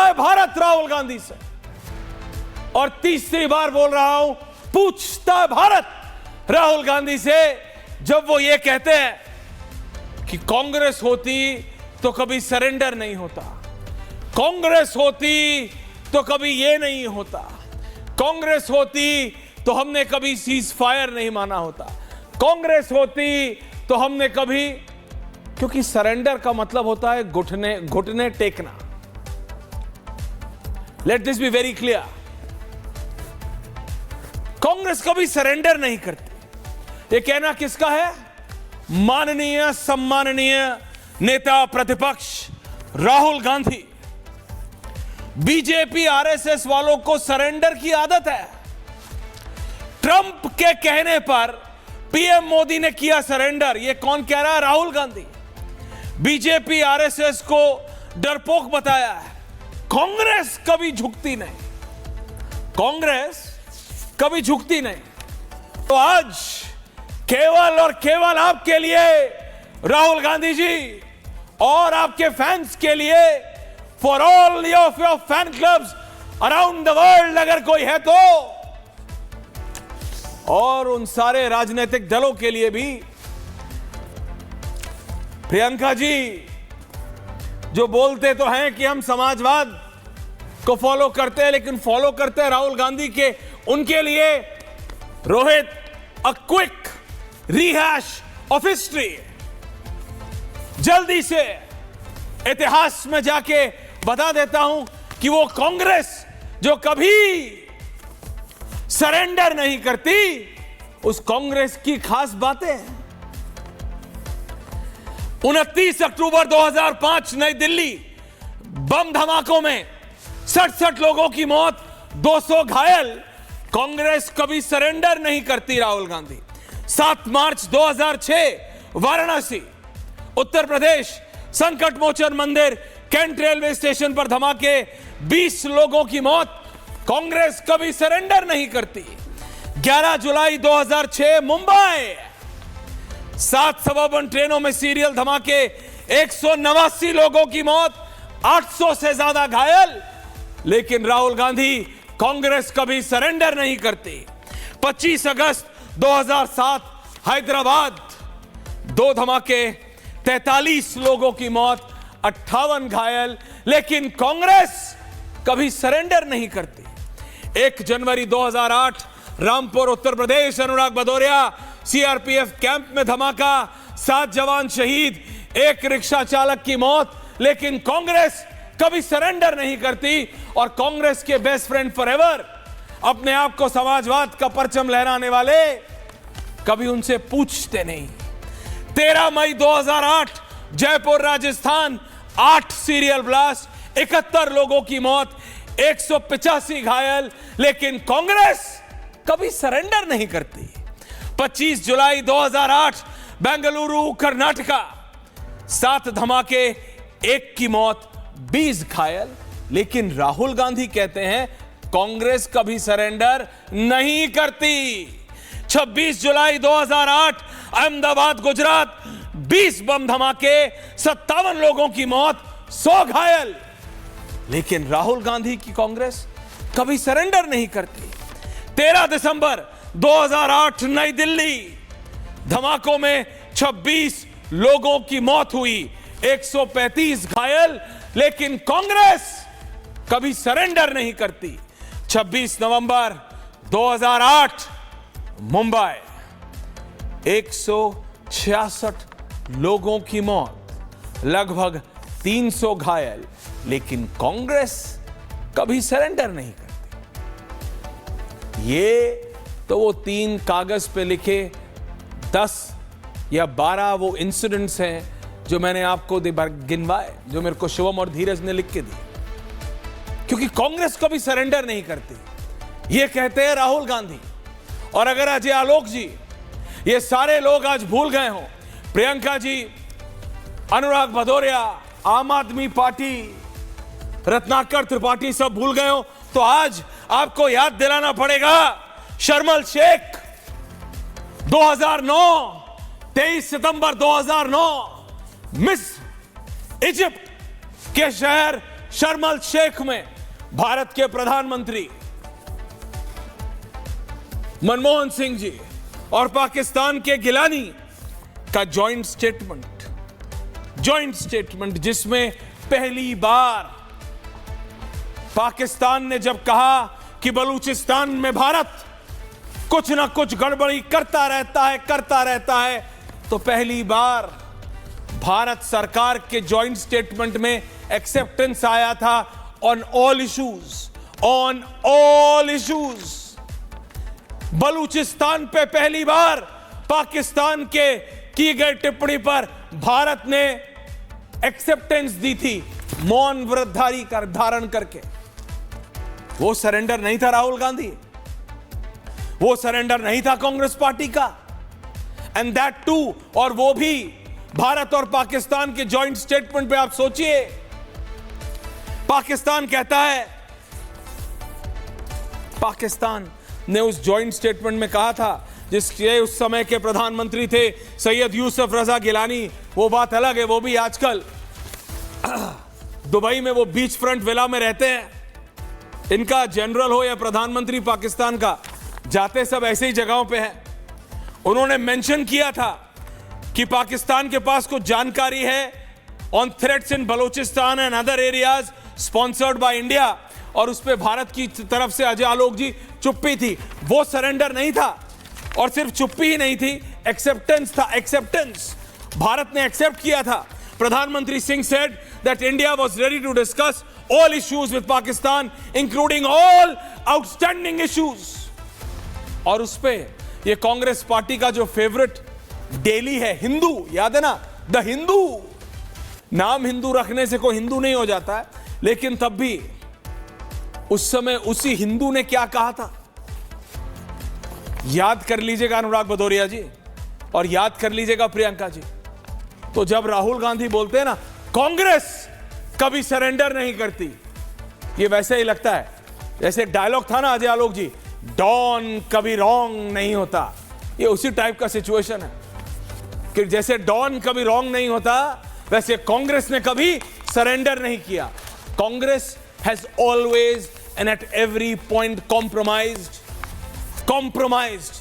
है भारत राहुल गांधी से। और तीसरी बार बोल रहा हूं, पूछता है भारत राहुल गांधी से, जब वो ये कहते हैं कि कांग्रेस होती तो कभी सरेंडर नहीं होता, कांग्रेस होती तो कभी ये नहीं होता, कांग्रेस होती तो हमने कभी सीज फायर नहीं माना होता, कांग्रेस होती तो हमने कभी, क्योंकि सरेंडर का मतलब होता है घुटने टेकना। Let this be very clear, Congress कभी सरेंडर नहीं करती। ये कहना किसका है? माननीय सम्माननीय नेता प्रतिपक्ष राहुल गांधी। बीजेपी आरएसएस वालों को सरेंडर की आदत है। ट्रंप के कहने पर पीएम मोदी ने किया सरेंडर। यह कौन कह रहा है? राहुल गांधी। बीजेपी आरएसएस को डरपोक बताया है। कांग्रेस कभी झुकती नहीं, कांग्रेस कभी झुकती नहीं। तो आज केवल और केवल आपके लिए राहुल गांधी जी और आपके फैंस के लिए, for all of your fan clubs around the world अगर कोई है तो, और उन सारे राजनीतिक दलों के लिए भी, प्रियंका जी जो बोलते तो हैं कि हम समाजवाद को फॉलो करते हैं, लेकिन फॉलो करते हैं राहुल गांधी के, उनके लिए Rohit a quick rehash of history. जल्दी से इतिहास में जाके बता देता हूं कि वो कांग्रेस जो कभी सरेंडर नहीं करती, उस कांग्रेस की खास बातें। 29 अक्टूबर 2005 नई दिल्ली बम धमाकों में 67 लोगों की मौत, 200 घायल। कांग्रेस कभी सरेंडर नहीं करती राहुल गांधी। 7 मार्च 2006 वाराणसी उत्तर प्रदेश, संकट मोचन मंदिर, कैंट रेलवे स्टेशन पर धमाके, 20 लोगों की मौत। कांग्रेस कभी सरेंडर नहीं करती। 11 जुलाई 2006 मुंबई, 7 सबअर्बन ट्रेनों में सीरियल धमाके, 189 लोगों की मौत, 800 से ज्यादा घायल। लेकिन राहुल गांधी, कांग्रेस कभी सरेंडर नहीं करती। 25 अगस्त 2007 हैदराबाद, 2 धमाके, 43 लोगों की मौत, 58 घायल। लेकिन कांग्रेस कभी सरेंडर नहीं करती। 1 जनवरी 2008 रामपुर उत्तर प्रदेश, अनुराग भदौरिया सीआरपीएफ कैंप में धमाका, 7 जवान शहीद, 1 रिक्शा चालक की मौत। लेकिन कांग्रेस कभी सरेंडर नहीं करती। और कांग्रेस के बेस्ट फ्रेंड फॉरएवर, अपने आप को समाजवाद का परचम लहराने वाले, कभी उनसे पूछते नहीं। 13 मई 2008 जयपुर राजस्थान, 8 सीरियल ब्लास्ट, 71 लोगों की मौत, 185 घायल। लेकिन कांग्रेस कभी सरेंडर नहीं करती। 25 जुलाई 2008 बेंगलुरु कर्नाटका, 7 धमाके, 1 की मौत, 20 घायल। लेकिन राहुल गांधी कहते हैं कांग्रेस कभी सरेंडर नहीं करती। 26 जुलाई 2008 अहमदाबाद गुजरात, 20 बम धमाके, 57 लोगों की मौत, 100 घायल। लेकिन राहुल गांधी की कांग्रेस कभी सरेंडर नहीं करती। 13 दिसंबर 2008 नई दिल्ली, धमाकों में 26 लोगों की मौत हुई, 135 घायल। लेकिन कांग्रेस कभी सरेंडर नहीं करती। 26 नवंबर 2008 मुंबई, 166 लोगों की मौत, लगभग 300 घायल। लेकिन कांग्रेस कभी सरेंडर नहीं करती। ये तो वो 3 कागज पे लिखे 10 या 12 वो इंसिडेंट्स हैं जो मैंने आपको गिनवाए, जो मेरे को शिवम और धीरज ने लिख के दी। क्योंकि कांग्रेस कभी सरेंडर नहीं करती, ये कहते हैं राहुल गांधी। और अगर अजय आलोक जी, ये सारे लोग आज भूल गए हों, प्रियंका जी, अनुराग भदौरिया, आम आदमी पार्टी, रत्नाकर त्रिपाठी सब भूल गए हो, तो आज आपको याद दिलाना पड़ेगा शर्मल शेख 2009, 23 सितंबर 2009 मिस इजिप्ट के शहर शर्म अल शेख में भारत के प्रधानमंत्री मनमोहन सिंह जी और पाकिस्तान के गिलानी का जॉइंट स्टेटमेंट जिसमें पहली बार पाकिस्तान ने जब कहा कि बलूचिस्तान में भारत कुछ ना कुछ गड़बड़ी करता रहता है, तो पहली बार भारत सरकार के जॉइंट स्टेटमेंट में एक्सेप्टेंस आया था ऑन ऑल इश्यूज। बलूचिस्तान पे पहली बार पाकिस्तान के की गई टिप्पणी पर भारत ने एक्सेप्टेंस दी थी, मौन व्रत धारण करके। वो सरेंडर नहीं था राहुल गांधी, वो सरेंडर नहीं था कांग्रेस पार्टी का, एंड दैट टू, और वो भी भारत और पाकिस्तान के जॉइंट स्टेटमेंट पे। आप सोचिए, पाकिस्तान कहता है, पाकिस्तान ने उस जॉइंट स्टेटमेंट में कहा था, जिसके उस समय के प्रधानमंत्री थे सैयद यूसुफ रजा गिलानी, वो बात अलग है, वो भी आजकल दुबई में वो बीच फ्रंट विला में रहते हैं। इनका जनरल हो या प्रधानमंत्री पाकिस्तान का, जाते सब ऐसे ही जगहों पे हैं। उन्होंने मेंशन किया था कि पाकिस्तान के पास कुछ जानकारी है on threats in Balochistan and other areas sponsored by India, और उस पे भारत की तरफ से अजय आलोक जी चुप्पी थी। वो सरेंडर नहीं था, और सिर्फ चुप्पी ही नहीं थी, एक्सेप्टेंस था। एक्सेप्टेंस भारत ने एक्सेप्ट किया था। प्रधानमंत्री Singh said that India was ready to discuss all issues with Pakistan including all outstanding issues. और उस पे ये कांग्रेस पार्टी का जो फेवरेट डेली है हिंदू, याद है ना, द हिंदू। नाम हिंदू रखने से कोई हिंदू नहीं हो जाता है, लेकिन तब भी उस समय उसी हिंदू ने क्या कहा था, याद कर लीजिएगा अनुराग भदौरिया जी, और याद कर लीजिएगा प्रियंका जी। तो जब राहुल गांधी बोलते हैं ना कांग्रेस कभी सरेंडर नहीं करती, ये वैसे ही लगता है जैसे डायलॉग था ना अजय आलोक जी, डॉन कभी रॉन्ग नहीं होता। ये उसी टाइप का सिचुएशन है कि जैसे डॉन कभी रॉन्ग नहीं होता, वैसे कांग्रेस ने कभी सरेंडर नहीं किया। Congress has always and at every point compromised